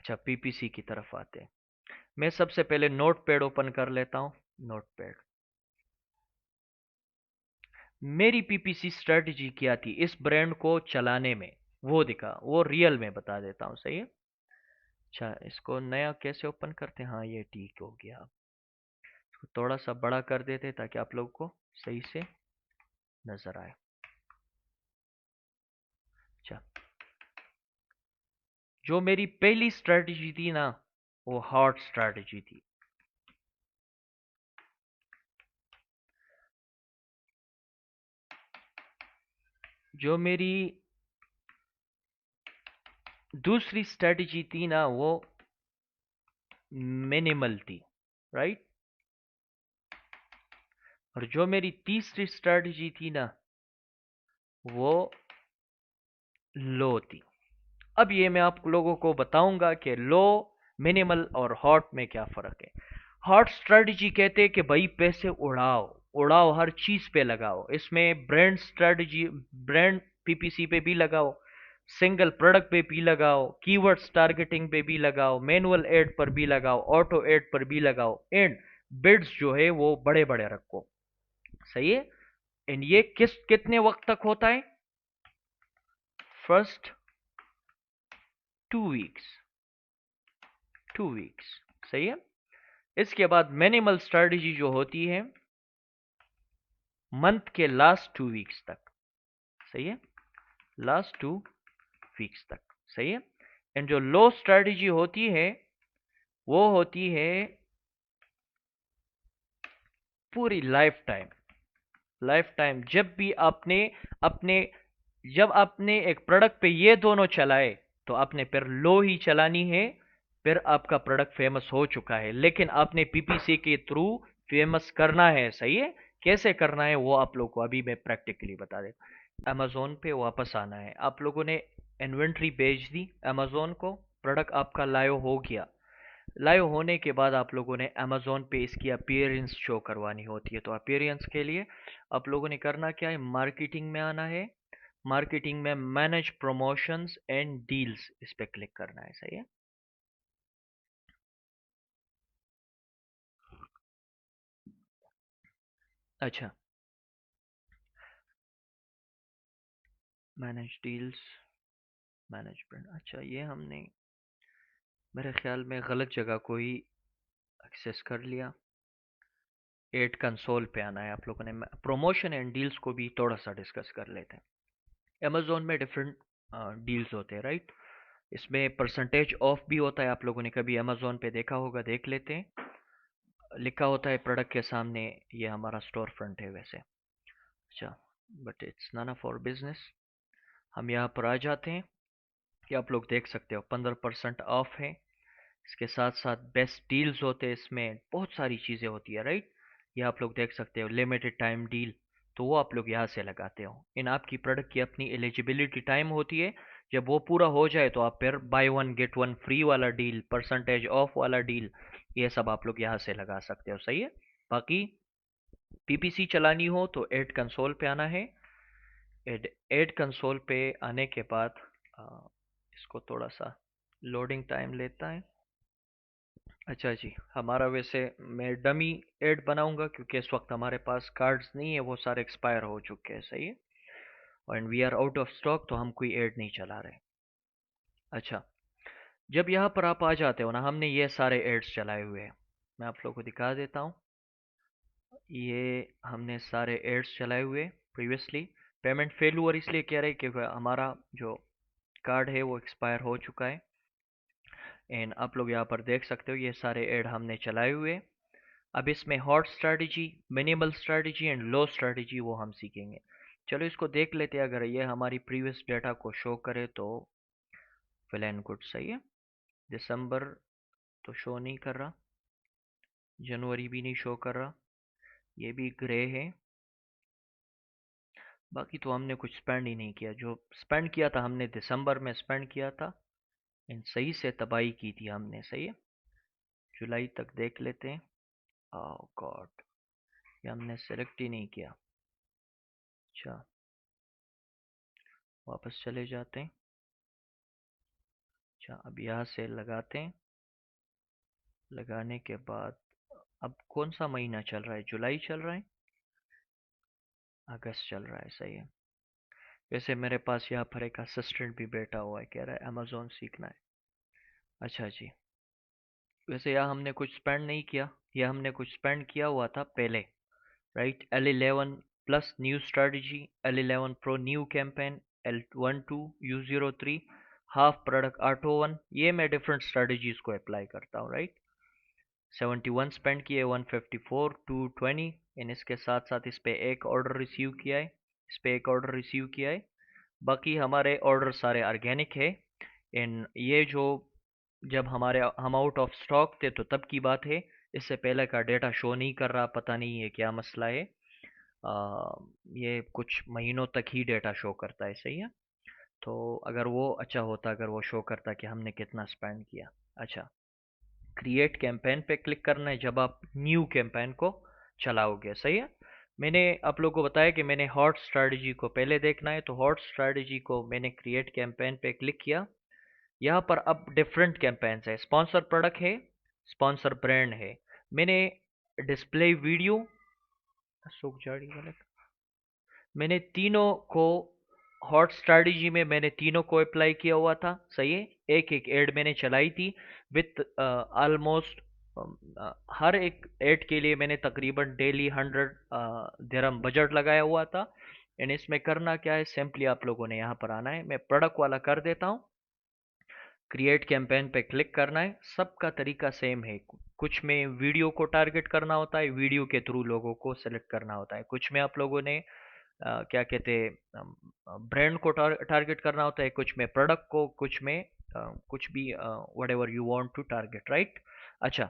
अच्छा, पीपीसी की तरफ आते हैं। मैं सबसे पहले नोटपैड ओपन कर लेता हूँ। नोटपैड। मेरी पीपीसी स्ट्रेटजी क्या थी इस ब्रांड को चलाने में, वो दिखा, वो रियल में बता देता हूँ, सही है। अच्छा, इसको नया कैसे ओपन करते हैं? हाँ, ये ठीक हो गया। इसको थोड़ा सा बड़ा कर देते ताकि आप लोग को सही से नजर आए। अच्छा, जो मेरी पहली स्ट्रेटजी थी ना, वो हॉट स्ट्रेटजी थी। जो मेरी दूसरी स्ट्रेटजी थी ना, वो मिनिमल थी, राइट। और जो मेरी तीसरी स्ट्रेटजी थी ना, वो लो थी। अब ये मैं आप लोगों को बताऊंगा कि लो, मिनिमल और हॉट में क्या फर्क है। हॉट स्ट्रेटजी कहते हैं कि भाई पैसे उड़ाओ, उड़ाओ, हर चीज पे लगाओ। इसमें ब्रांड स्ट्रेटजी, ब्रांड पीपीसी पे भी लगाओ, सिंगल प्रोडक्ट पे भी लगाओ, कीवर्ड्स टारगेटिंग पे भी लगाओ, मैनुअल एड पर भी लगाओ, ऑटो एड पर भी लगाओ, एंड बिड्स जो है वो बड़े बड़े रखो, सही है। एंड ये कितने वक्त तक होता है? फर्स्ट 2 वीक्स, 2 वीक्स, सही है। इसके बाद मिनिमल स्ट्रेटजी जो होती है मंथ के लास्ट 2 वीक्स तक, सही है, लास्ट 2 वीक्स तक, सही है। एंड जो लो स्ट्रेटजी होती है वो होती है पूरी लाइफ टाइम। लाइफ टाइम जब भी आपने अपने जब आपने एक प्रोडक्ट पे ये दोनों चलाए तो आपने फिर लो ही चलानी है। फिर आपका प्रोडक्ट फेमस हो चुका है, लेकिन आपने पीपीसी के थ्रू फेमस करना है, सही है। कैसे करना है वो आप लोग को अभी मैं प्रैक्टिकली बता देता। अमेजोन पे वापस आना है। आप लोगों ने इन्वेंट्री भेज दी अमेजोन को, प्रोडक्ट आपका लाइव हो गया। लाइव होने के बाद आप लोगों ने अमेजोन पे इसकी अपीयरेंस शो करवानी होती है। तो अपीयरेंस के लिए आप लोगों ने करना क्या है? मार्केटिंग में आना है। मार्केटिंग में मैनेज प्रमोशंस एंड डील्स, इस पे क्लिक करना है, सही है। अच्छा, मैनेज डील्स, मैनेजमेंट। अच्छा, ये हमने मेरे ख्याल में गलत जगह को ही एक्सेस कर लिया। एड कंसोल पे आना है आप लोगों ने। प्रमोशन एंड डील्स को भी थोड़ा सा डिस्कस कर लेते हैं। अमेजोन में डिफरेंट डील्स होते हैं, राइट। इसमें परसेंटेज ऑफ भी होता है। आप लोगों ने कभी अमेजोन पे देखा होगा, देख लेते हैं। लिखा होता है प्रोडक्ट के सामने, ये हमारा स्टोर फ्रंट है वैसे। अच्छा, but it's none of our business. हम यहाँ पर आ जाते हैं। कि आप लोग देख सकते हो 15% ऑफ है। इसके साथ साथ बेस्ट डील्स होते हैं, इसमें बहुत सारी चीज़ें होती है, राइट। ये आप लोग देख सकते हो लिमिटेड टाइम डील, तो वो आप लोग यहाँ से लगाते हो। इन आपकी प्रोडक्ट की अपनी एलिजिबिलिटी टाइम होती है। जब वो पूरा हो जाए तो आप फिर by one get one free वाला डील, परसेंटेज ऑफ वाला डील, ये सब आप लोग यहाँ से लगा सकते हो, सही है। बाकी पीपीसी चलानी हो तो एड कंसोल पे आना है। एड कंसोल पे आने के बाद आ, इसको थोड़ा सा लोडिंग टाइम लेता है। अच्छा जी, हमारा वैसे मैं डमी एड बनाऊंगा क्योंकि इस वक्त हमारे पास कार्ड्स नहीं है, वो सारे एक्सपायर हो चुके हैं, सही है। And we are out of stock, तो हम कोई एड नहीं चला रहे। अच्छा, जब यहाँ पर आप आ जाते हो ना, हमने ये सारे एड्स चलाए हुए हैं। मैं आप लोगों को दिखा देता हूँ। ये हमने सारे एड्स चलाए हुए प्रीवियसली। पेमेंट फेल हुआ इसलिए कह रहे हैं क्योंकि हमारा जो कार्ड है वो एक्सपायर हो चुका है। एंड आप लोग यहाँ पर देख सकते हो ये सारे एड हमने चलाए हुए हैं। अब इसमें hot strategy, minimal strategy and low strategy वो हम सीखेंगे। चलो इसको देख लेते हैं। अगर ये हमारी प्रीवियस डेटा को शो करे तो वेल एंड गुड, सही है। दिसंबर तो शो नहीं कर रहा, जनवरी भी नहीं शो कर रहा, ये भी ग्रे है। बाकी तो हमने कुछ स्पेंड ही नहीं किया। जो स्पेंड किया था हमने दिसंबर में स्पेंड किया था, इन सही से तबाही की थी हमने, सही है। जुलाई तक देख लेते हैं। ओह गॉड, ये हमने सेलेक्ट ही नहीं किया। अच्छा, वापस चले जाते हैं। अच्छा, अब यहाँ से लगाते हैं। लगाने के बाद अब कौन सा महीना चल रहा है? जुलाई चल रहा है, अगस्त चल रहा है, सही है। वैसे मेरे पास यहाँ पर एक असिस्टेंट भी बैठा हुआ है, कह रहा है अमेजोन सीखना है। अच्छा जी। वैसे यहाँ हमने कुछ स्पेंड नहीं किया, यह हमने कुछ स्पेंड किया हुआ था पहले, right? L11 plus new strategy, L11 pro new campaign, L12 U03 half product R21, ये मैं डिफरेंट स्ट्रेटजीज को अप्लाई करता हूँ, राइट? 71 स्पेंड किए, 154, 220, इन इसके साथ साथ इस पे एक ऑर्डर रिसीव किया है, इस पे एक ऑर्डर रिसीव किया है। बाकी हमारे ऑर्डर सारे ऑर्गेनिक है। इन ये जो जब हम आउट ऑफ स्टॉक थे तो तब की बात है। इससे पहले का डेटा शो नहीं कर रहा, पता नहीं है क्या मसला है। ये कुछ महीनों तक ही डेटा शो करता है, सही है। तो अगर वो अच्छा होता, अगर वो शो करता कि हमने कितना स्पेंड किया। अच्छा, क्रिएट कैंपेन पे क्लिक करना है जब आप न्यू कैंपेन को चलाओगे, सही है। मैंने आप लोगों को बताया कि मैंने हॉट स्ट्रैटेजी को पहले देखना है, तो हॉट स्ट्रैटेजी को मैंने क्रिएट कैंपेन पे क्लिक किया। यहाँ पर अब डिफरेंट कैंपेन्स है, स्पॉन्सर प्रोडक्ट है, स्पॉन्सर ब्रांड है। मैंने डिस्प्ले वीडियो, सुख जाड़ी वाले, मैंने तीनों को हॉट स्ट्रैटेजी में मैंने तीनों को अप्लाई किया हुआ था, सही है। एक एक एड मैंने चलाई थी विथ ऑलमोस्ट हर एक एड के लिए मैंने तकरीबन डेली 100 दिरहम बजट लगाया हुआ था। एंड इसमें करना क्या है, सिंपली आप लोगों ने यहाँ पर आना है, मैं प्रोडक्ट वाला कर देता हूँ। क्रिएट कैंपेन पे क्लिक करना है, सबका तरीका सेम है। कुछ में वीडियो को टारगेट करना होता है, वीडियो के थ्रू लोगों को सेलेक्ट करना होता है। कुछ में आप लोगों ने क्या कहते हैं, ब्रांड को टारगेट करना होता है, कुछ में प्रोडक्ट को, कुछ में कुछ भी whatever you want to target, right. अच्छा,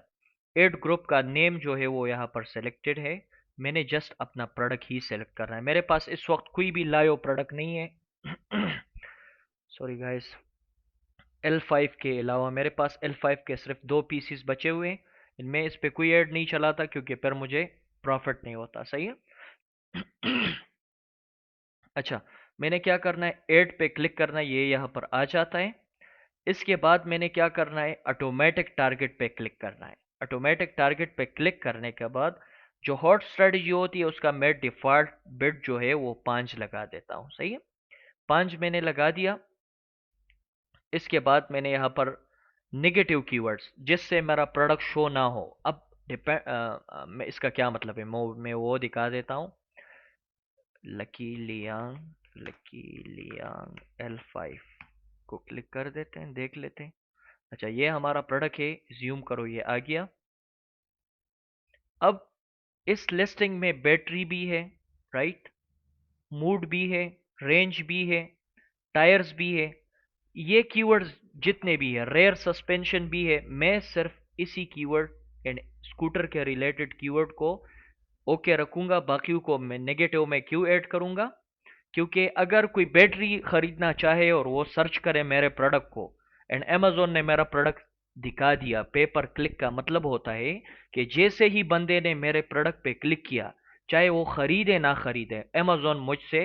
एड ग्रुप का नेम जो है वो यहाँ पर सेलेक्टेड है। मैंने जस्ट अपना प्रोडक्ट ही सेलेक्ट करना है, मेरे पास इस वक्त कोई भी लाइव प्रोडक्ट नहीं है। Sorry guys. L5 के अलावा मेरे पास L5 के सिर्फ 2 पीसीस बचे हुए हैं। इनमें इस पे कोई ऐड नहीं चलाता क्योंकि फिर मुझे प्रॉफिट नहीं होता, सही है। अच्छा, मैंने क्या करना है, ऐड पे क्लिक करना है, ये यहाँ पर आ जाता है। इसके बाद मैंने क्या करना है, ऑटोमेटिक टारगेट पे क्लिक करना है। ऑटोमेटिक टारगेट पे क्लिक करने के बाद जो हॉट स्ट्रेटजी होती है उसका मैं डिफॉल्ट बिड जो है वो 5 लगा देता हूँ, सही है। 5 मैंने लगा दिया। इसके बाद मैंने यहाँ पर नेगेटिव कीवर्ड्स जिससे मेरा प्रोडक्ट शो ना हो, अब मैं इसका क्या मतलब है, मैं वो दिखा देता हूँ। लकी लियांग L5 को क्लिक कर देते हैं, देख लेते हैं। अच्छा, ये हमारा प्रोडक्ट है, ज्यूम करो, ये आ गया। अब इस लिस्टिंग में बैटरी भी है, राइट, मूड भी है, रेंज भी है, टायर्स भी है। ये कीवर्ड्स जितने भी है, रेयर सस्पेंशन भी है, मैं सिर्फ इसी कीवर्ड एंड स्कूटर के रिलेटेड कीवर्ड को ओके रखूंगा, बाकी को मैं नेगेटिव में क्यों ऐड करूंगा, क्योंकि अगर कोई बैटरी खरीदना चाहे और वो सर्च करे मेरे प्रोडक्ट को एंड अमेजोन ने मेरा प्रोडक्ट दिखा दिया, पे पर क्लिक का मतलब होता है कि जैसे ही बंदे ने मेरे प्रोडक्ट पे क्लिक किया, चाहे वो खरीदे ना खरीदे, अमेजोन मुझसे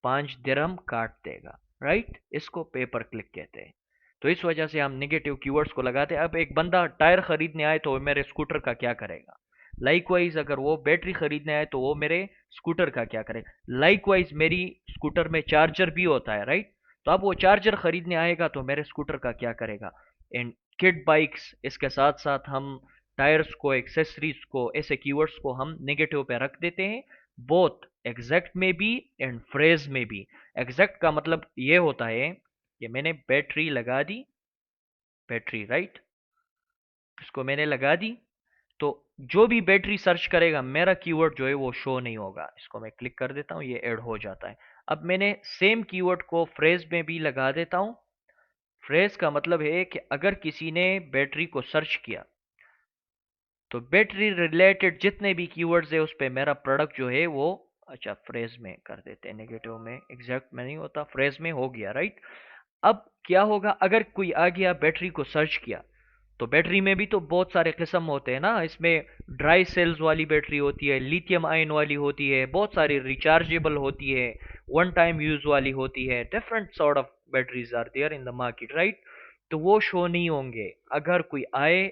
5 दिरहम काट देगा, राइट। इसको पे पर क्लिक कहते हैं। तो इस वजह से हम नेगेटिव कीवर्ड्स को लगाते हैं। अब एक बंदा टायर खरीदने आए तो वो मेरे स्कूटर का क्या करेगा, लाइकवाइज अगर वो बैटरी खरीदने आए तो वो मेरे स्कूटर का क्या करेगा। लाइकवाइज मेरी स्कूटर में चार्जर भी होता है, राइट। तो अब वो चार्जर खरीदने आएगा तो मेरे स्कूटर का क्या करेगा। एंड किड बाइक्स, इसके साथ साथ हम टायर्स को, एक्सेसरीज को, ऐसे कीवर्ड्स को हम नेगेटिव पे रख देते हैं, बोथ एग्जैक्ट में भी एंड फ्रेज में भी। एग्जैक्ट का मतलब ये होता है कि मैंने बैटरी लगा दी, बैटरी, राइट, इसको मैंने लगा दी, तो जो भी बैटरी सर्च करेगा मेरा कीवर्ड जो है वो शो नहीं होगा। इसको मैं क्लिक कर देता हूँ, ये ऐड हो जाता है। अब मैंने सेम कीवर्ड को फ्रेज में भी लगा देता हूँ। फ्रेज का मतलब है कि अगर किसी ने बैटरी को सर्च किया तो बैटरी रिलेटेड जितने भी कीवर्ड्स है उस पे मेरा प्रोडक्ट जो है वो, अच्छा फ्रेज में कर देते हैं, नेगेटिव में, एग्जैक्ट में नहीं होता, फ्रेज में हो गया, राइट। अब क्या होगा, अगर कोई आ गया बैटरी को सर्च किया, तो बैटरी में भी तो बहुत सारे किस्म होते हैं ना, इसमें ड्राई सेल्स वाली बैटरी होती है, लिथियम आयन वाली होती है, बहुत सारी रिचार्जेबल होती है, वन टाइम यूज वाली होती है, different sort of batteries are there in the market, right. तो वो शो नहीं होंगे। अगर कोई आए,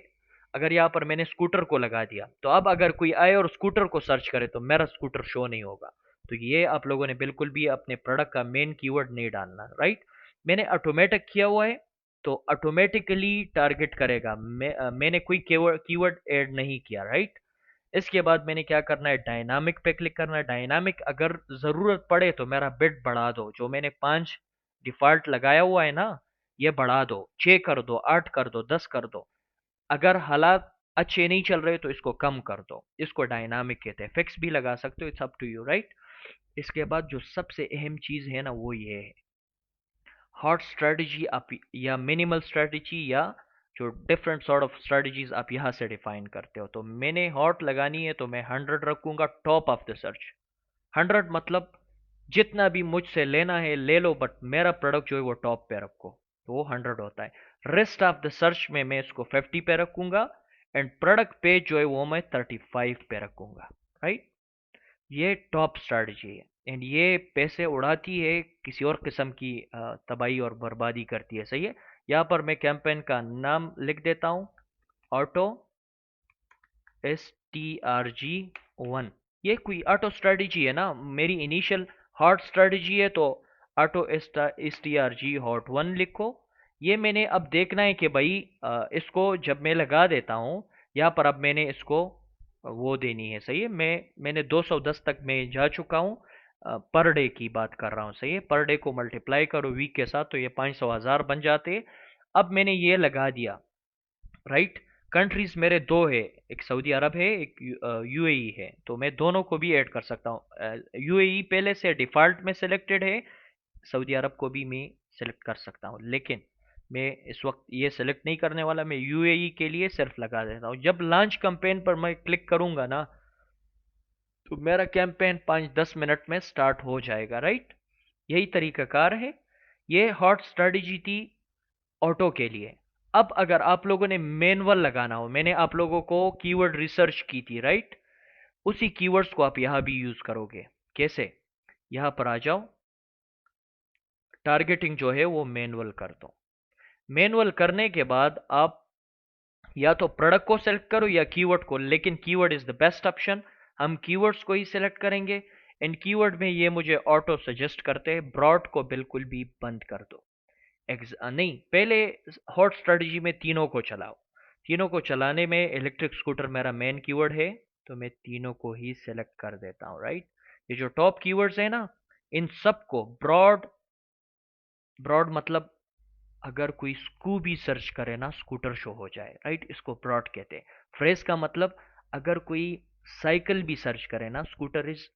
अगर यहाँ पर मैंने स्कूटर को लगा दिया, तो अब अगर कोई आए और स्कूटर को सर्च करे तो मेरा स्कूटर शो नहीं होगा। तो ये आप लोगों ने बिल्कुल भी अपने प्रोडक्ट का मेन कीवर्ड नहीं डालना, राइट। मैंने ऑटोमेटिक किया हुआ है, तो ऑटोमेटिकली टारगेट करेगा। मैंने कोई कीवर्ड ऐड नहीं किया, राइट। इसके बाद मैंने क्या करना है, डायनामिक पे क्लिक करना है। डायनामिक, अगर ज़रूरत पड़े तो मेरा बिड बढ़ा दो। जो मैंने 5 डिफ़ॉल्ट लगाया हुआ है ना, ये बढ़ा दो, 6 कर दो, 8 कर दो, 10 कर दो। अगर हालात अच्छे नहीं चल रहे तो इसको कम कर दो। इसको डायनामिक कहते हैं। फिक्स भी लगा सकते हो, it's up to you, right. इसके बाद जो सबसे अहम चीज़ है ना, वो ये है, हॉट स्ट्रेटजी आप, या मिनिमल स्ट्रेटजी, या जो डिफरेंट सॉर्ट ऑफ स्ट्रेटजीज आप यहाँ से डिफाइन करते हो। तो मैंने हॉट लगानी है तो मैं 100 रखूंगा, टॉप ऑफ द सर्च। 100 मतलब जितना भी मुझसे लेना है ले लो, बट मेरा प्रोडक्ट जो है वो टॉप पे रखो, तो वो 100 होता है। रेस्ट ऑफ द सर्च में मैं इसको 50 पे रखूंगा, एंड प्रोडक्ट पेज जो है वो मैं 35 पे रखूंगा, राइट। ये टॉप स्ट्रैटेजी है, एंड ये पैसे उड़ाती है, किसी और किस्म की तबाही और बर्बादी करती है, सही है। यहाँ पर मैं कैंपेन का नाम लिख देता हूँ, ऑटो STRG 1। ये कोई ऑटो स्ट्रेटजी है ना, मेरी इनिशियल हॉट स्ट्रेटजी है, तो ऑटो STRG हॉट 1 लिखो। ये मैंने अब देखना है कि भाई इसको जब मैं लगा देता हूँ, यहाँ पर अब मैंने इसको वो देनी है, सही है। मैंने 210 तक मैं जा चुका हूँ। पर डे की बात कर रहा हूँ, सही है। पर डे को मल्टीप्लाई करो वीक के साथ तो ये 500 हज़ार बन जाते हैं। अब मैंने ये लगा दिया, राइट। कंट्रीज मेरे दो है, एक सऊदी अरब है, एक UAE है, तो मैं दोनों को भी ऐड कर सकता हूँ। UAE पहले से डिफ़ॉल्ट में सिलेक्टेड है, सऊदी अरब को भी मैं सेलेक्ट कर सकता हूँ, लेकिन मैं इस वक्त ये सेलेक्ट नहीं करने वाला। मैं UAE के लिए सिर्फ लगा देता हूँ। जब लॉन्च कैंपेन पर मैं क्लिक करूंगा ना, तो मेरा कैंपेन 5-10 मिनट में स्टार्ट हो जाएगा, राइट। यही तरीकाकार है। ये हॉट स्ट्रेटजी थी ऑटो के लिए। अब अगर आप लोगों ने मैनुअल लगाना हो, मैंने आप लोगों को कीवर्ड रिसर्च की थी, राइट। उसी कीवर्ड्स को आप यहां भी यूज करोगे। कैसे? यहां पर आ जाओ, टारगेटिंग जो है वो मैनुअल कर दो। मैनुअल करने के बाद आप या तो प्रोडक्ट को सेलेक्ट करो या कीवर्ड को, लेकिन keyword is the best option. हम कीवर्ड्स को ही सिलेक्ट करेंगे। इन कीवर्ड में ये मुझे ऑटो सजेस्ट करते हैं, ब्रॉड को बिल्कुल भी बंद कर दो। नहीं, पहले हॉट स्ट्रेटजी में तीनों को चलाओ। तीनों को चलाने में इलेक्ट्रिक स्कूटर मेरा मेन कीवर्ड है, तो मैं तीनों को ही सेलेक्ट कर देता हूँ, राइट। ये जो टॉप कीवर्ड्स है ना, इन सबको ब्रॉड, ब्रॉड मतलब अगर कोई स्कूबी सर्च करे ना, स्कूटर शो हो जाए, राइट। इसको ब्रॉड कहते हैं। फ्रेज का मतलब, अगर कोई साइकिल भी सर्च करे ना, scooter is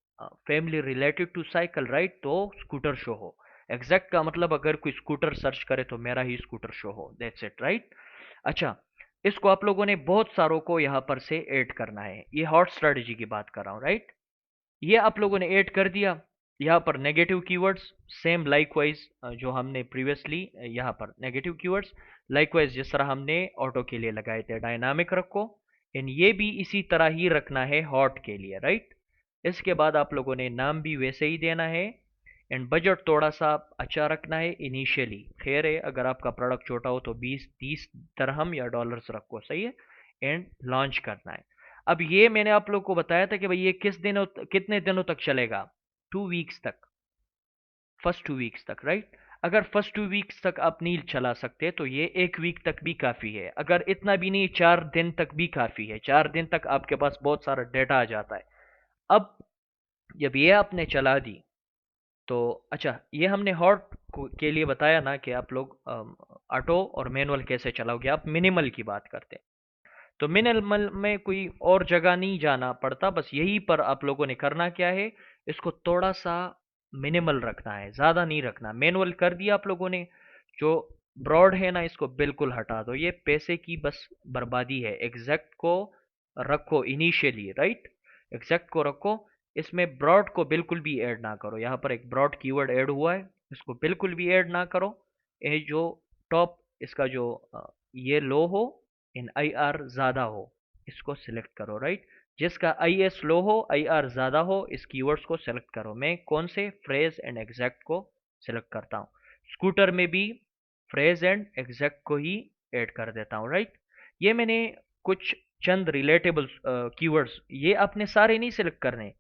family related to cycle, right, तो स्कूटर शो हो। एग्जैक्ट का मतलब, अगर कोई स्कूटर सर्च करे तो मेरा ही स्कूटर शो हो, दैट्स इट, राइट। अच्छा, इसको आप लोगों ने बहुत सारों को यहाँ पर से ऐड करना है। ये हॉट स्ट्रेटजी की बात कर रहा हूँ, राइट। ये आप लोगों ने ऐड कर दिया। यहाँ पर नेगेटिव कीवर्ड्स सेम लाइकवाइज, जो हमने प्रीवियसली यहाँ पर नेगेटिव कीवर्ड्स लाइकवाइज जिस तरह हमने ऑटो के लिए लगाए थे, डायनामिक रखो। इन ये भी इसी तरह ही रखना है हॉट के लिए, राइट। इसके बाद आप लोगों ने नाम भी वैसे ही देना है, एंड बजट थोड़ा सा अच्छा रखना है इनिशियली। खैर है, अगर आपका प्रोडक्ट छोटा हो तो 20-30 दरहम या डॉलर्स रखो, सही है। एंड लॉन्च करना है। अब ये मैंने आप लोग को बताया था कि भाई ये कितने दिनों तक चलेगा। 2 वीक्स तक, फर्स्ट 2 वीक्स तक, राइट। अगर फर्स्ट 2 वीक्स तक आप नहीं चला सकते तो ये 1 वीक तक भी काफ़ी है। अगर इतना भी नहीं, 4 दिन तक भी काफ़ी है। 4 दिन तक आपके पास बहुत सारा डेटा आ जाता है। अब जब ये आपने चला दी, तो अच्छा, ये हमने हॉट के लिए बताया ना कि आप लोग ऑटो और मैनुअल कैसे चलाओगे। आप मिनिमल की बात करते हैं, तो मिनिमल में कोई और जगह नहीं जाना पड़ता, बस यहीं पर आप लोगों ने करना क्या है, इसको थोड़ा सा मिनिमल रखना है, ज़्यादा नहीं रखना। मैनुअल कर दिया आप लोगों ने, जो ब्रॉड है ना इसको बिल्कुल हटा दो। ये पैसे की बस बर्बादी है। एग्जैक्ट को रखो इनिशियली, राइट। एग्जैक्ट को रखो, इसमें ब्रॉड को बिल्कुल भी ऐड ना करो। यहाँ पर एक ब्रॉड कीवर्ड ऐड हुआ है, इसको बिल्कुल भी ऐड ना करो। ये जो टॉप, इसका जो ये लो हो, इन IR ज़्यादा हो, इसको सिलेक्ट करो, राइट। जिसका IS लो हो, IR ज़्यादा हो, इस कीवर्ड्स को सिलेक्ट करो। मैं कौन से, फ्रेज एंड एग्जैक्ट को सिलेक्ट करता हूँ। स्कूटर में भी फ्रेज एंड एग्जैक्ट को ही ऐड कर देता हूँ, राइट। ये मैंने कुछ चंद रिलेटेबल कीवर्ड्स, ये आपने सारे नहीं सिलेक्ट करने,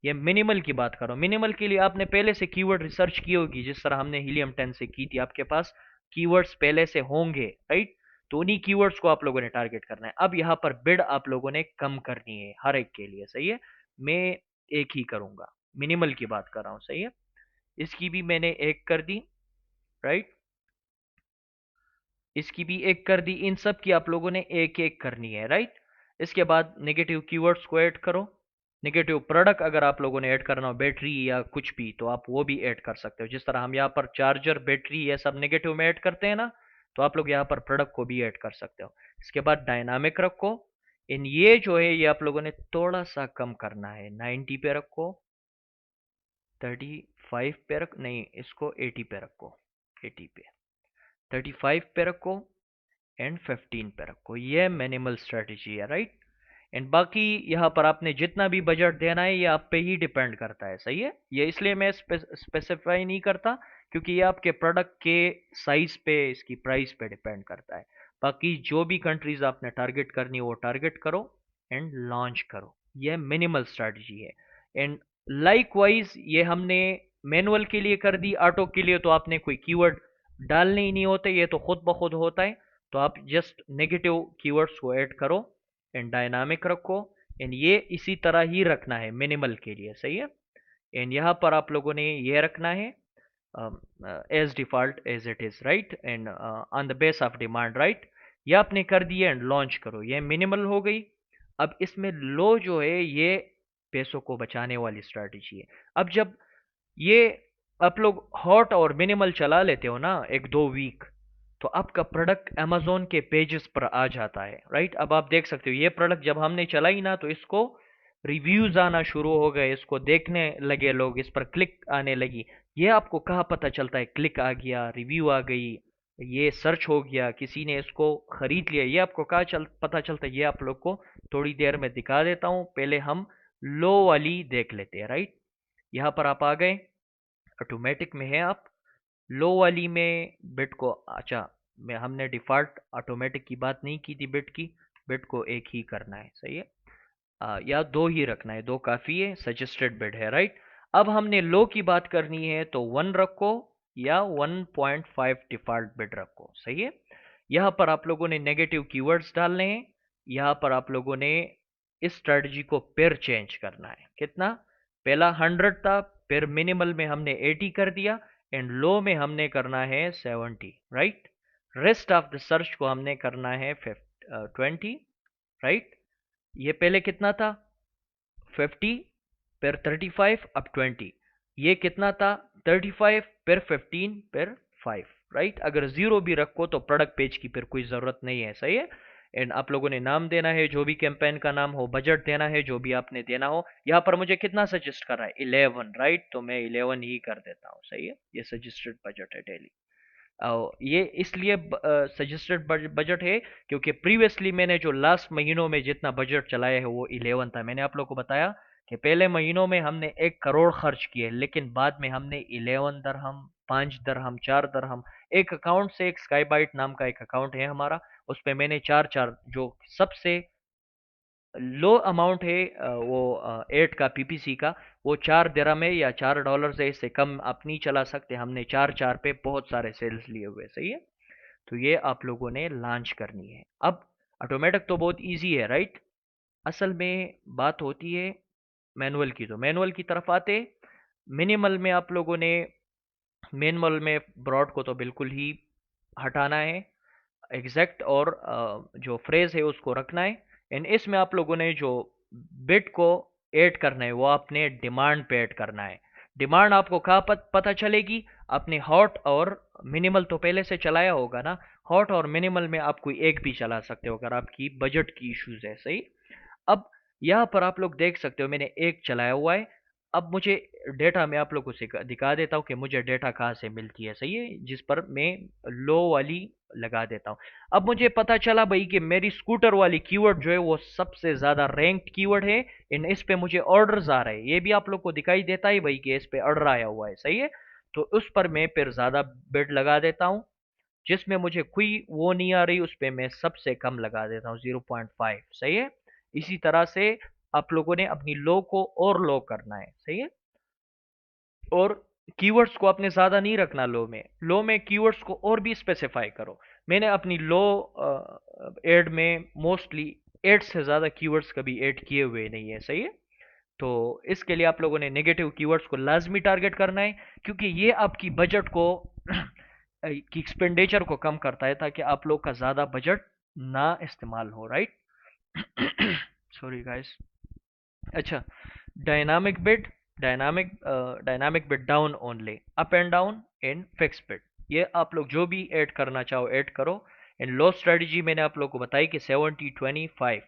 ये मिनिमल की बात करो। मिनिमल के लिए आपने पहले से कीवर्ड रिसर्च की होगी, जिस तरह हमने हीलियम 10 से की थी, आपके पास कीवर्ड्स पहले से होंगे, राइट। तो उन्हीं कीवर्ड्स को आप लोगों ने टारगेट करना है। अब यहाँ पर बिड आप लोगों ने कम करनी है हर एक के लिए, सही है। मैं एक ही करूंगा, मिनिमल की बात कर रहा हूँ, सही है। इसकी भी मैंने एक कर दी, राइट। इसकी भी एक कर दी। इन सब की आप लोगों ने एक एक करनी है, राइट। इसके बाद नेगेटिव कीवर्ड्स को ऐड करो। नेगेटिव प्रोडक्ट अगर आप लोगों ने ऐड करना हो, बैटरी या कुछ भी, तो आप वो भी ऐड कर सकते हो। जिस तरह हम यहाँ पर चार्जर, बैटरी, ये सब नेगेटिव में ऐड करते हैं ना, तो आप लोग यहाँ पर प्रोडक्ट को भी ऐड कर सकते हो। इसके बाद डायनामिक रखो। इन ये जो है ये आप लोगों ने थोड़ा सा कम करना है, 90 पे रखो, 35 पे रख, नहीं, इसको 80 पे रखो, 80 पे, 35 पे रखो, एंड 15 पे रखो। ये मिनिमल स्ट्रेटजी है, राइट। एंड बाकी यहाँ पर आपने जितना भी बजट देना है ये आप पे ही डिपेंड करता है, सही है। ये इसलिए मैं स्पेसिफाई नहीं करता, क्योंकि ये आपके प्रोडक्ट के साइज पे, इसकी प्राइस पे डिपेंड करता है। बाकी जो भी कंट्रीज आपने टारगेट करनी है वो टारगेट करो एंड लॉन्च करो। ये मिनिमल स्ट्रेटजी है। एंड लाइकवाइज ये हमने मैनुअल के लिए कर दी। ऑटो के लिए तो आपने कोई कीवर्ड डालने ही नहीं होते, ये तो खुद ब खुद होता है। तो आप जस्ट नेगेटिव कीवर्ड्स को ऐड करो एंड डायनामिक रखो। एंड ये इसी तरह ही रखना है मिनिमल के लिए, सही है। एंड यहाँ पर आप लोगों ने ये रखना है as default as it is, right, and on the base of demand, right. ये आपने कर दिया एंड लॉन्च करो, ये मिनिमल हो गई। अब इसमें लो जो है ये पैसों को बचाने वाली स्ट्रैटेजी है। अब जब ये आप लोग हॉट और मिनिमल चला लेते हो ना एक दो वीक, तो आपका प्रोडक्ट अमेजोन के पेजेस पर आ जाता है, राइट। अब आप देख सकते हो ये प्रोडक्ट जब हमने चलाई ना, तो इसको रिव्यूज आना शुरू हो गए, इसको देखने लगे लोग, इस पर क्लिक आने लगी। ये आपको कहाँ पता चलता है? क्लिक आ गया, रिव्यू आ गई, ये सर्च हो गया, किसी ने इसको खरीद लिया, ये आपको कहाँ पता चलता है? ये आप लोग को थोड़ी देर में दिखा देता हूँ। पहले हम लो वाली देख लेते हैं, राइट। यहाँ पर आप आ गए, ऑटोमेटिक में है आप। लो वाली में बिट को, अच्छा, मैं हमने डिफॉल्ट ऑटोमेटिक की बात नहीं की थी बिट की। बिट को एक ही करना है, सही है। या दो ही रखना है, दो काफ़ी है, सजेस्टेड बिट है, राइट। अब हमने लो की बात करनी है तो 1 रखो या 1.5 डिफॉल्ट बिट रखो, सही है। यहाँ पर आप लोगों ने नेगेटिव कीवर्ड्स डालने हैं। यहाँ पर आप लोगों ने इस स्ट्रेटजी को फिर चेंज करना है। कितना? पहला 100 था, फिर मिनिमल में हमने 80 कर दिया, एंड लो में हमने करना है 70, right. Rest of the search को हमने करना है 20, राइट। ये पहले कितना था? 50, फिर 35, अब 20। ये कितना था? 35, फिर 15, फिर 5, राइट। अगर जीरो भी रखो तो प्रोडक्ट पेज की फिर कोई ज़रूरत नहीं है, सही है। एंड आप लोगों ने नाम देना है, जो भी कैंपेन का नाम हो, बजट देना है जो भी आपने देना हो। यहाँ पर मुझे कितना सजेस्ट कर रहा है? 11, राइट, तो मैं 11 ही कर देता हूँ, सही है। ये सजेस्टेड बजट है डेली। ये इसलिए सजेस्टेड बजट है क्योंकि प्रीवियसली मैंने जो लास्ट महीनों में जितना बजट चलाया है वो 11 था। मैंने आप लोगों को बताया कि पहले महीनों में हमने 1 करोड़ खर्च किए, लेकिन बाद में हमने 11 दरहम, 5 दरहम, 4 दरहम, एक अकाउंट से, एक स्काई बाइट नाम का एक अकाउंट है हमारा, उस पर मैंने चार चार, जो सबसे लो अमाउंट है वो 8 का पीपीसी का, वो 4 दिरहम है या $4 है, इससे कम आप नहीं चला सकते। हमने चार चार पे बहुत सारे सेल्स लिए हुए, सही है। तो ये आप लोगों ने लॉन्च करनी है। अब ऑटोमेटिक तो बहुत इजी है, राइट। असल में बात होती है मैनुअल की। तो मैनुअल की तरफ आते, मिनिमल में आप लोगों ने, मैनुअल में ब्रॉड को तो बिल्कुल ही हटाना है, एग्जैक्ट और जो फ्रेज है उसको रखना है। एंड इसमें आप लोगों ने जो बिट को ऐड करना है वो आपने डिमांड पे ऐड करना है। डिमांड आपको कहाँ पता चलेगी? आपने हॉट और मिनिमल तो पहले से चलाया होगा ना। हॉट और मिनिमल में आप कोई एक भी चला सकते हो अगर आपकी बजट की इश्यूज है, सही। अब यहाँ पर आप लोग देख सकते हो मैंने एक चलाया हुआ है। अब मुझे डेटा मैं आप लोगों को दिखा देता हूँ कि मुझे डेटा कहाँ से मिलती है, सही है, जिस पर मैं लो वाली लगा देता हूँ। अब मुझे पता चला भाई कि मेरी स्कूटर वाली कीवर्ड जो है वो सबसे ज़्यादा रैंक्ड कीवर्ड है। इन इस पे मुझे ऑर्डर्स आ रहे हैं, ये भी आप लोग को दिखाई देता है भाई कि इस पे ऑर्डर आया हुआ है, सही है। तो उस पर मैं फिर ज़्यादा बिड लगा देता हूँ। जिसमें मुझे कोई वो नहीं आ रही उस पे मैं सबसे कम लगा देता हूँ 0.5। सही है। इसी तरह से आप लोगों ने अपनी लो को और लो करना है। सही है। और कीवर्ड्स को अपने ज़्यादा नहीं रखना लो में कीवर्ड्स को और भी स्पेसिफाई करो। मैंने अपनी लो एड में मोस्टली 8 से ज़्यादा कीवर्ड्स कभी ऐड किए हुए नहीं है। सही है। तो इसके लिए आप लोगों ने नेगेटिव कीवर्ड्स को लाजमी टारगेट करना है, क्योंकि ये आपकी बजट को की एक्सपेंडिचर को कम करता है, ताकि आप लोग का ज़्यादा बजट ना इस्तेमाल हो। राइट। Sorry guys. अच्छा, dynamic bid, dynamic bid down only, up and down in fix bid. ये आप लोग जो भी ऐड करना चाहो ऐड करो। इन लो स्ट्रेटजी मैंने आप लोग को बताई कि 70-25।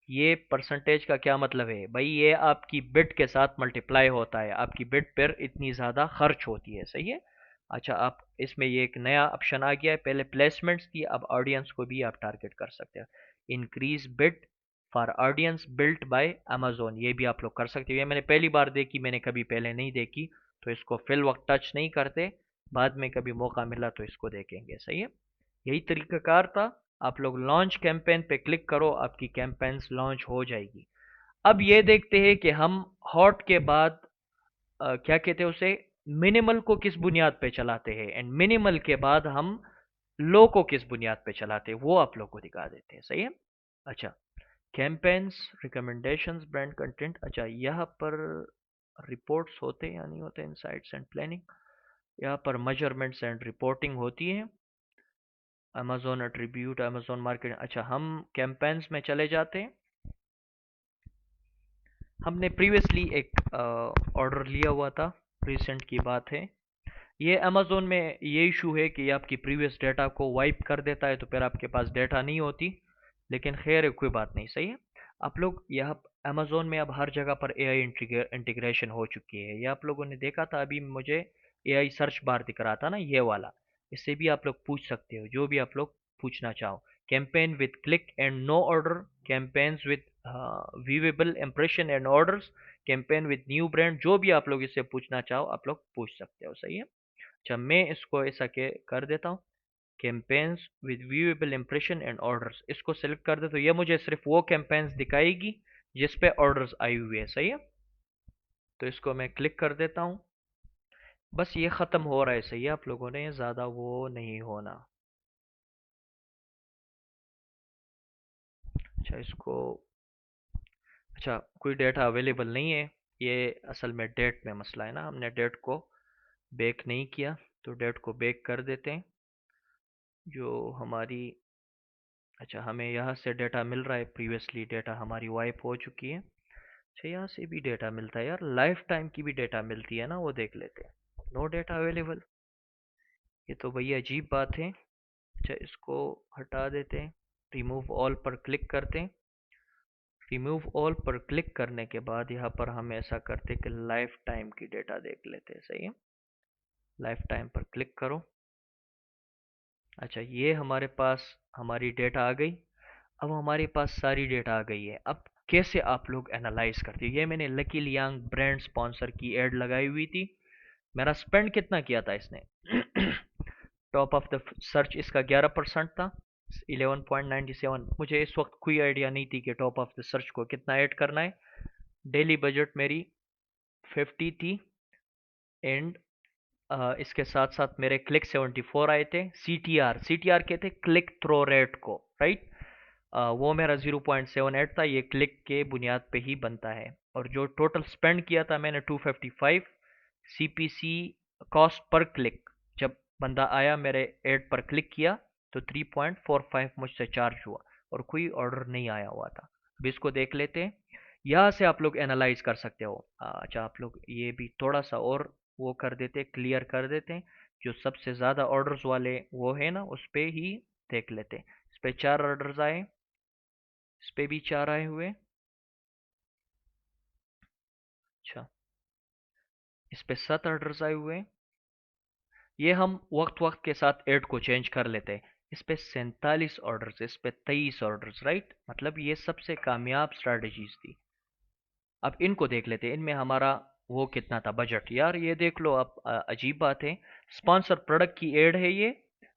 ये परसेंटेज का क्या मतलब है भाई? ये आपकी बिड के साथ मल्टीप्लाई होता है, आपकी बिड पर इतनी ज़्यादा खर्च होती है। सही है। अच्छा, आप इसमें ये एक नया ऑप्शन आ गया है, पहले प्लेसमेंट्स थी, अब ऑडियंस को भी आप टारगेट कर सकते हो। Increase bid for audience built by Amazon, ये भी आप लोग कर सकते हो। ये मैंने पहली बार देखी, मैंने कभी पहले नहीं देखी, तो इसको फिल वक्त टच नहीं करते, बाद में कभी मौका मिला तो इसको देखेंगे। सही है। यही तरीकाकार था। आप लोग लॉन्च कैंपेन पे क्लिक करो, आपकी कैंपेन्स लॉन्च हो जाएगी। अब ये देखते हैं कि हम हॉट के बाद क्या कहते हैं उसे, मिनिमल को किस बुनियाद पे चलाते हैं, एंड मिनिमल के बाद हम लो को किस बुनियाद पे चलाते हैं, वो आप लोग को दिखा देते हैं। सही है। अच्छा, कैंपेन्स, रिकमेंडेशंस, ब्रांड कंटेंट। अच्छा, यहाँ पर रिपोर्ट्स होते हैं या नहीं होते, इनसाइट्स एंड प्लानिंग। यहाँ पर मेजरमेंट्स एंड रिपोर्टिंग होती है। Amazon attribute, Amazon market. अच्छा, हम कैंपेन्स में चले जाते हैं। हमने प्रीवियसली एक ऑर्डर लिया हुआ था, रिसेंट की बात है। ये अमेजोन में ये इशू है कि ये आपकी प्रीवियस डेटा को वाइप कर देता है, तो फिर आपके पास डेटा नहीं होती। लेकिन खैर है, कोई बात नहीं। सही है। आप लोग यहाँ अमेजोन में अब हर जगह पर एआई इंटीग्रेशन हो चुकी है। ये आप लोगों ने देखा था, अभी मुझे एआई सर्च बार दिख रहा था ना, ये वाला। इससे भी आप लोग पूछ सकते हो जो भी आप लोग पूछना चाहो। Campaign with click and no order, campaigns with viewable impression and orders, campaign with new brand, जो भी आप लोग इससे पूछना चाहो आप लोग पूछ सकते हो। सही है। अच्छा, मैं इसको ऐसा के कर देता हूँ, campaigns with viewable impression and orders, इसको सेलेक्ट कर दे तो ये मुझे सिर्फ वो कैंपेन्स दिखाएगी जिस पे ऑर्डर्स आई हुई है। सही है। तो इसको मैं क्लिक कर देता हूँ। बस ये ख़त्म हो रहा है। सही है। आप लोगों ने ज़्यादा वो नहीं होना। अच्छा, इसको, अच्छा कोई डेटा अवेलेबल नहीं है। ये असल में डेट में मसला है ना, हमने डेट को बैक नहीं किया, तो डेट को बैक कर देते हैं जो हमारी। अच्छा, हमें यहाँ से डेटा मिल रहा है, प्रीवियसली डेटा हमारी वाइप हो चुकी है। अच्छा, यहाँ से भी डेटा मिलता है यार, लाइफ टाइम की भी डेटा मिलती है ना, वो देख लेते हैं। नो डेटा अवेलेबल, ये तो भैया अजीब बात है। अच्छा, इसको हटा देते हैं, रिमूव ऑल पर क्लिक करते हैं। रिमूव ऑल पर क्लिक करने के बाद यहाँ पर हम ऐसा करते हैं कि लाइफ टाइम की डेटा देख लेते हैं। सही है। लाइफ टाइम पर क्लिक करो। अच्छा, ये हमारे पास हमारी डेटा आ गई। अब हमारे पास सारी डेटा आ गई है। अब कैसे आप लोग एनालाइज करते हैं? ये मैंने लकी लियांग ब्रांड स्पॉन्सर की एड लगाई हुई थी। मेरा स्पेंड कितना किया था इसने? टॉप ऑफ द सर्च इसका 11% था, 11.97। मुझे इस वक्त कोई आइडिया नहीं थी कि टॉप ऑफ द सर्च को कितना ऐड करना है। डेली बजट मेरी 50 थी, एंड इसके साथ साथ मेरे क्लिक 74 आए थे। CTR, CTR कहते क्लिक थ्रो रेट को, राइट। वो मेरा 0.78 था। ये क्लिक के बुनियाद पे ही बनता है। और जो टोटल स्पेंड किया था मैंने 255। CPC, कॉस्ट पर क्लिक, जब बंदा आया मेरे एड पर क्लिक किया तो 3.45 मुझसे चार्ज हुआ, और कोई ऑर्डर नहीं आया हुआ था। अब इसको देख लेते हैं। यहाँ से आप लोग एनालाइज कर सकते हो। अच्छा, आप लोग ये भी थोड़ा सा और वो कर देते, क्लियर कर देते हैं। जो सबसे ज़्यादा ऑर्डर्स वाले वो है ना, उस पे ही देख लेते हैं। इस पे 4 ऑर्डर्स आए, इस पे भी 4 आए हुए। अच्छा, इस पे 7 ऑर्डर्स आए हुए। ये हम वक्त वक्त के साथ ऐड को चेंज कर लेते हैं। इस पे 47 ऑर्डर्स, इस पे 23 ऑर्डर्स, राइट। मतलब ये सबसे कामयाब स्ट्रैटेजीज थी। अब इनको देख लेते हैं, इनमें हमारा वो कितना था बजट। यार ये देख लो आप, अजीब बात है। स्पॉन्सर प्रोडक्ट की एड है ये,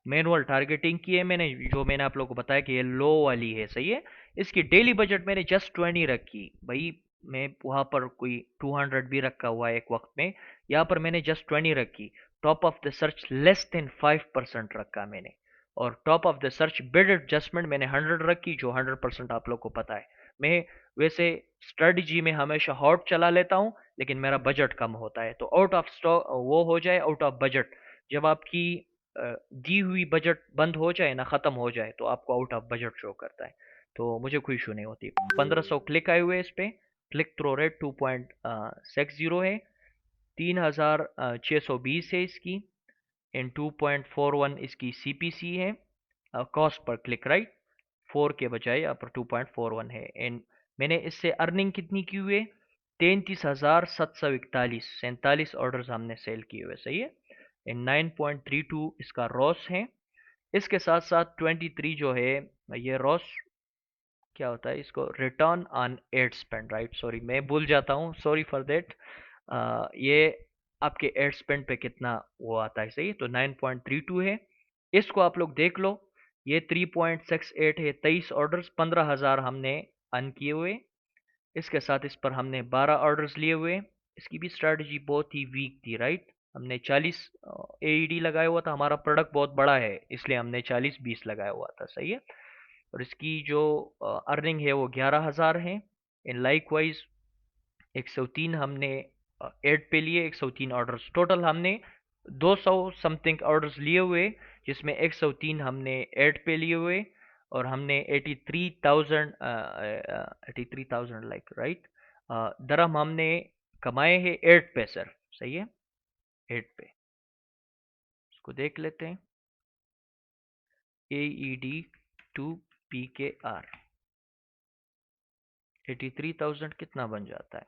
मैनुअल टारगेटिंग की है मैंने, जो मैंने आप लोगों को बताया कि ये लो वाली है, सही है। इसकी डेली बजट मैंने जस्ट 20 रखी भाई। मैं वहां पर कोई 200 भी रखा हुआ है एक वक्त में, यहाँ पर मैंने जस्ट 20 रखी। Top of the search less than 5% रखा मैंने, और top of the search bid adjustment मैंने 100 रखी, जो 100% आप लोग को पता है। मैं वैसे स्ट्रेटजी में हमेशा हॉट चला लेता हूँ, लेकिन मेरा बजट कम होता है, तो आउट ऑफ स्टॉक वो हो जाए, आउट ऑफ बजट। जब आपकी दी हुई बजट बंद हो जाए ना, ख़त्म हो जाए, तो आपको आउट ऑफ बजट शो करता है। तो मुझे कोई इशू नहीं होती। 1500 क्लिक आए हुए इस पे, क्लिक थ्रो रेट 2.60 है। 3620 है इसकी, इन 2.41 इसकी सीपीसी है, कॉस्ट पर क्लिक, राइट। 4 के बजाय यहाँ पर 2.41 है। एंड मैंने इससे अर्निंग कितनी की हुई है? 33,741, 47 ऑर्डर्स हमने सेल किए हुए, सही है। इन 9.32 इसका रॉस है। इसके साथ साथ 23 जो है, ये रॉस क्या होता है, इसको return on ad spend, right. Sorry, मैं भूल जाता हूँ, सॉरी फॉर देट। ये आपके एड स्पेंड पे कितना वो आता है, सही। तो 9.32 है, इसको आप लोग देख लो। ये 3.68 है, 23 ऑर्डर्स, 15,000 हमने अर्न किए हुए। इसके साथ इस पर हमने 12 ऑर्डर्स लिए हुए। इसकी भी स्ट्रैटेजी बहुत ही वीक थी, राइट। हमने 40 एईडी लगाया हुआ था, हमारा प्रोडक्ट बहुत बड़ा है इसलिए हमने 40-20 लगाया हुआ था, सही है। और इसकी जो अर्निंग है वो 11,000 है। इन लाइक वाइज 103 हमने एड पे लिए, 103 ऑर्डर्स टोटल हमने 200 समथिंग ऑर्डर्स लिए हुए, जिसमें 103 हमने एड पे लिए हुए। और हमने 83,000 लाइक, राइट, दरम हमने कमाए हैं एड पे सर, सही है। एड पे इसको देख लेते हैं, AED2PKR 83,000 कितना बन जाता है?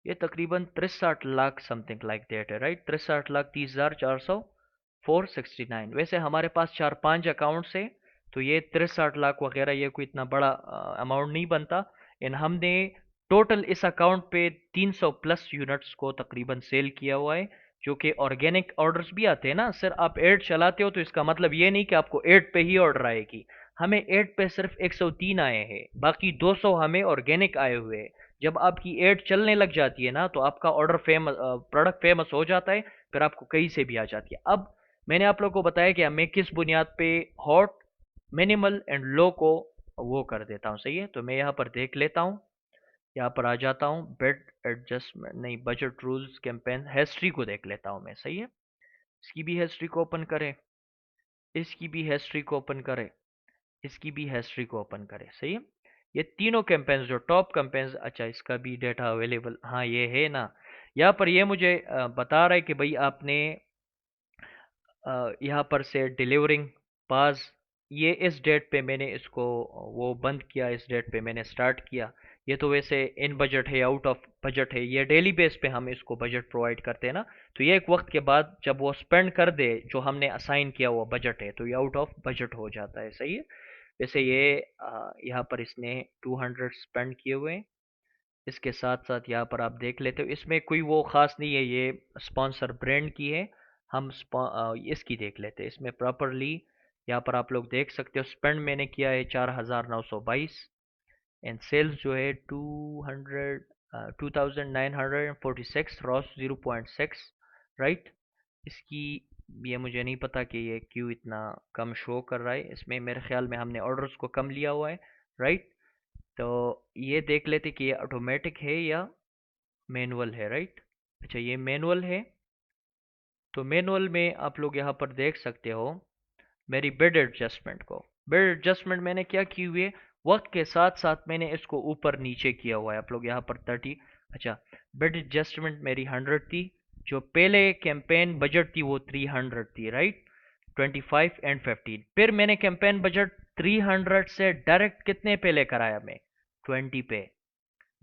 ये तकरीबन 63 लाख समथिंग लाइक दैट है, राइट। 63,30,469। वैसे हमारे पास 4-5 अकाउंट्स है, तो ये 63 लाख वगैरह ये कोई इतना बड़ा अमाउंट नहीं बनता। इन हमने टोटल इस अकाउंट पे 300 प्लस यूनिट्स को तकरीबन सेल किया हुआ है, जो कि ऑर्गेनिक ऑर्डर्स भी आते हैं ना सर। आप एड चलाते हो तो इसका मतलब ये नहीं कि आपको एड पे ही ऑर्डर आएगी। हमें एड पे सिर्फ 103 आए हैं, बाकी 200 हमें ऑर्गेनिक आए हुए हैं। जब आपकी एड चलने लग जाती है ना, तो आपका ऑर्डर फेमस, प्रोडक्ट फेमस हो जाता है, फिर आपको कहीं से भी आ जाती है। अब मैंने आप लोगों को बताया कि मैं किस बुनियाद पे हॉट, मिनिमल एंड लो को वो कर देता हूँ, सही है। तो मैं यहाँ पर देख लेता हूँ, यहाँ पर आ जाता हूँ, बेड एडजस्टमेंट नहीं, बजट रूल्स, कैंपेन हिस्ट्री को देख लेता हूँ मैं, सही है। इसकी भी हिस्ट्री को ओपन करें, इसकी भी हिस्ट्री को ओपन करें, इसकी भी हिस्ट्री को ओपन करें, सही है। ये तीनों कैंपेन्स जो टॉप कैंपेन्स, अच्छा इसका भी डेटा अवेलेबल, हाँ ये है ना। यहाँ पर ये मुझे बता रहा है कि भाई आपने यहाँ पर से डिलीवरिंग पास, ये इस डेट पे मैंने इसको वो बंद किया, इस डेट पे मैंने स्टार्ट किया। ये तो वैसे इन बजट है, आउट ऑफ बजट है, ये डेली बेस पे हम इसको बजट प्रोवाइड करते हैं ना। तो ये एक वक्त के बाद जब वो स्पेंड कर दे जो हमने असाइन किया हुआ बजट है, तो ये आउट ऑफ बजट हो जाता है, सही है। वैसे ये यहाँ पर इसने 200 स्पेंड किए हुए हैं। इसके साथ साथ यहाँ पर आप देख लेते हो, इसमें कोई वो ख़ास नहीं है, ये स्पॉन्सर ब्रांड की है। हम इसकी देख लेते हैं इसमें प्रॉपरली। यहाँ पर आप लोग देख सकते हो, स्पेंड मैंने किया है 4,922, एंड सेल्स जो है 2,946, रॉस 0.6, राइट। इसकी ये मुझे नहीं पता कि ये क्यों इतना कम शो कर रहा है। इसमें मेरे ख्याल में हमने ऑर्डर्स को कम लिया हुआ है, राइट। तो ये देख लेते कि ये ऑटोमेटिक है या मैनुअल है, राइट। अच्छा ये मैनुअल है, तो मैनुअल में आप लोग यहाँ पर देख सकते हो मेरी बिड एडजस्टमेंट को। बिड एडजस्टमेंट मैंने क्या की हुई है, वक्त के साथ साथ मैंने इसको ऊपर नीचे किया हुआ है। आप लोग यहाँ पर 30, अच्छा बिड एडजस्टमेंट मेरी 100 थी, जो पहले कैंपेन बजट थी वो 300 थी, राइट। 25 एंड 15, फिर मैंने कैंपेन बजट 300 से डायरेक्ट कितने पे लेकर आया मैं, 20 पे।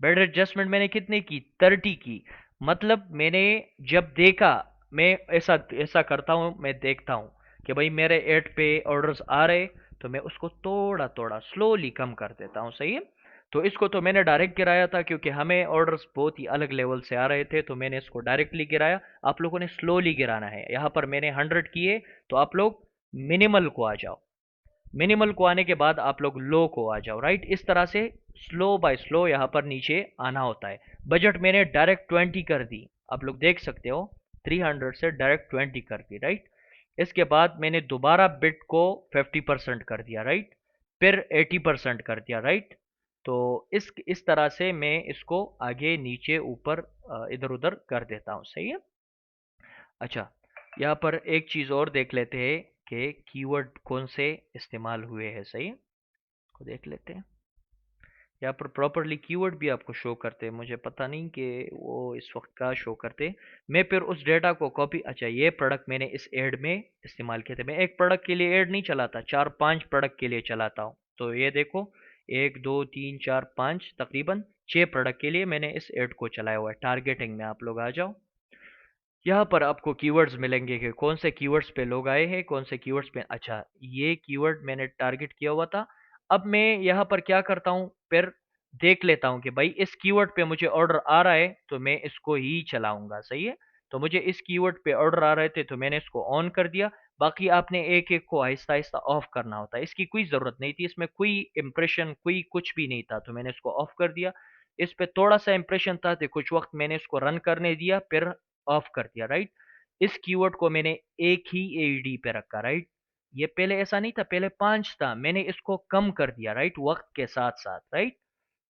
बेड एडजस्टमेंट मैंने कितने की, 30 की। मतलब मैंने जब देखा, मैं ऐसा ऐसा करता हूँ, मैं देखता हूँ कि भाई मेरे एड पे ऑर्डर्स आ रहे, तो मैं उसको थोड़ा थोड़ा स्लोली कम कर देता हूँ, सही है। तो इसको तो मैंने डायरेक्ट गिराया था, क्योंकि हमें ऑर्डर्स बहुत ही अलग लेवल से आ रहे थे, तो मैंने इसको डायरेक्टली गिराया। आप लोगों ने स्लोली गिराना है। यहाँ पर मैंने 100 किए, तो आप लोग मिनिमल को आ जाओ, मिनिमल को आने के बाद आप लोग लो को आ जाओ, राइट। इस तरह से स्लो बाय स्लो यहाँ पर नीचे आना होता है। बजट मैंने डायरेक्ट 20 कर दी, आप लोग देख सकते हो, 300 से डायरेक्ट 20 कर दी, राइट। इसके बाद मैंने दोबारा बिट को 50% कर दिया, राइट। फिर 80% कर दिया, राइट। तो इस तरह से मैं इसको आगे नीचे ऊपर इधर उधर कर देता हूँ, सही है। अच्छा, यहाँ पर एक चीज़ और देख लेते हैं कि कीवर्ड कौन से इस्तेमाल हुए हैं, सही है। को देख लेते हैं, यहाँ पर प्रॉपरली कीवर्ड भी आपको शो करते हैं, मुझे पता नहीं कि वो इस वक्त का शो करते। मैं फिर उस डेटा को कॉपी, अच्छा ये प्रोडक्ट मैंने इस एड में इस्तेमाल किए थे। मैं एक प्रोडक्ट के लिए एड नहीं चलाता, 4-5 प्रोडक्ट के लिए चलाता हूँ। तो ये देखो, 1 2 3 4 5, तकरीबन 6 प्रोडक्ट के लिए मैंने इस एड को चलाया हुआ है। टारगेटिंग में आप लोग आ जाओ, यहाँ पर आपको कीवर्ड्स मिलेंगे कि कौन से कीवर्ड्स पे लोग आए हैं, कौन से कीवर्ड्स पे। अच्छा, ये कीवर्ड मैंने टारगेट किया हुआ था। अब मैं यहाँ पर क्या करता हूँ, फिर देख लेता हूँ कि भाई इस कीवर्ड पे मुझे ऑर्डर आ रहा है तो मैं इसको ही चलाऊंगा, सही है। तो मुझे इस कीवर्ड पे ऑर्डर आ रहे थे तो मैंने इसको ऑन कर दिया। बाकी आपने एक एक को आहिस्ता आहिस्ता ऑफ करना होता है, इसकी कोई ज़रूरत नहीं थी, इसमें कोई इम्प्रेशन कोई कुछ भी नहीं था, तो मैंने इसको ऑफ कर दिया। इस पे थोड़ा सा इम्प्रेशन था तो कुछ वक्त मैंने इसको रन करने दिया, फिर ऑफ कर दिया, राइट। इस कीवर्ड को मैंने एक ही एडी पे रखा, राइट। ये पहले ऐसा नहीं था, पहले 5 था, मैंने इसको कम कर दिया, राइट, वक्त के साथ साथ, राइट।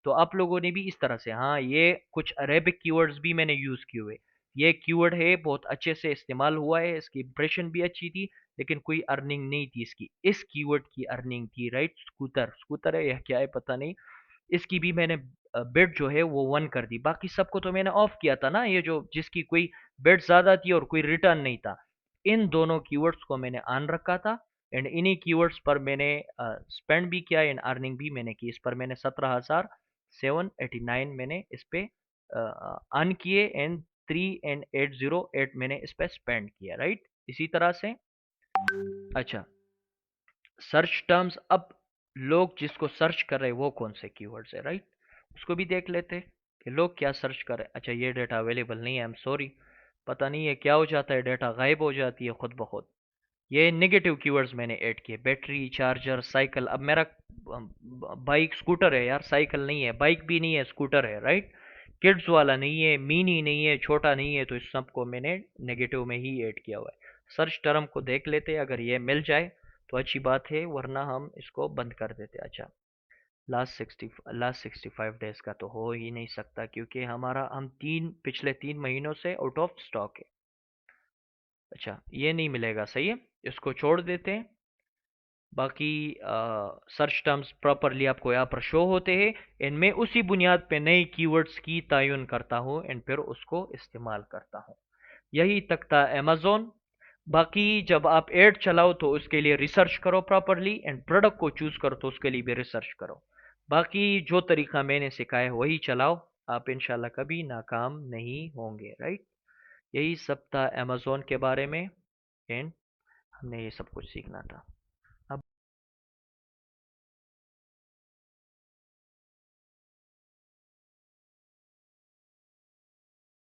तो आप लोगों ने भी इस तरह से, हाँ, ये कुछ अरेबिक कीवर्ड्स भी मैंने यूज किए हुए। ये कीवर्ड है, बहुत अच्छे से इस्तेमाल हुआ है, इसकी इंप्रेशन भी अच्छी थी, लेकिन कोई अर्निंग नहीं थी इसकी। इस कीवर्ड की अर्निंग थी, राइट। स्कूटर स्कूटर है या क्या है पता नहीं, इसकी भी मैंने बिड जो है वो 1 कर दी। बाकी सबको तो मैंने ऑफ किया था ना, ये जो जिसकी कोई बिड ज्यादा थी और कोई रिटर्न नहीं था, इन दोनों कीवर्ड्स को मैंने ऑन रखा था। एंड इन्हीं कीवर्ड्स पर मैंने स्पेंड भी किया एंड अर्निंग भी मैंने की। इस पर मैंने 17,789 मैंने इस पे अर्न किए एंड 3,808 मैंने इस पे स्पेंड किया, राइट। इसी तरह से, अच्छा, सर्च टर्म्स, अब लोग जिसको सर्च कर रहे हैं वो कौन से कीवर्ड्स है, राइट। उसको भी देख लेते हैं कि लोग क्या सर्च कर रहे हैं। अच्छा, ये डेटा अवेलेबल नहीं है, आई एम सॉरी, पता नहीं है क्या हो जाता है, डेटा गायब हो जाती है खुद ब खुद। ये नेगेटिव कीवर्ड्स मैंने ऐड किए, बैटरी, चार्जर, साइकिल। अब मेरा बाइक स्कूटर है यार, साइकिल नहीं है, बाइक भी नहीं है, स्कूटर है, राइट। किड्स वाला नहीं है, मिनी नहीं है, छोटा नहीं है, तो इस सब को मैंने नेगेटिव में ही ऐड किया हुआ है। सर्च टर्म को देख लेते हैं, अगर ये मिल जाए तो अच्छी बात है, वरना हम इसको बंद कर देते। अच्छा, लास्ट 65 डेज का तो हो ही नहीं सकता, क्योंकि हमारा हम पिछले 3 महीनों से आउट ऑफ स्टॉक है। अच्छा, ये नहीं मिलेगा, सही है, इसको छोड़ देते हैं। बाकी सर्च टर्म्स प्रॉपरली आपको यहाँ पर शो होते हैं, इनमें उसी बुनियाद पे नए कीवर्ड्स की तयन करता हूँ एंड फिर उसको इस्तेमाल करता हूँ। यही तक था अमेज़न। बाकी जब आप एड चलाओ तो उसके लिए रिसर्च करो प्रॉपरली, एंड प्रोडक्ट को चूज करो तो उसके लिए भी रिसर्च करो। बाकी जो तरीका मैंने सिखाया वही चलाओ, आप इंशाल्लाह कभी नाकाम नहीं होंगे, राइट। यही सब था अमेज़न के बारे में, एंड हमने ये सब कुछ सीखना था।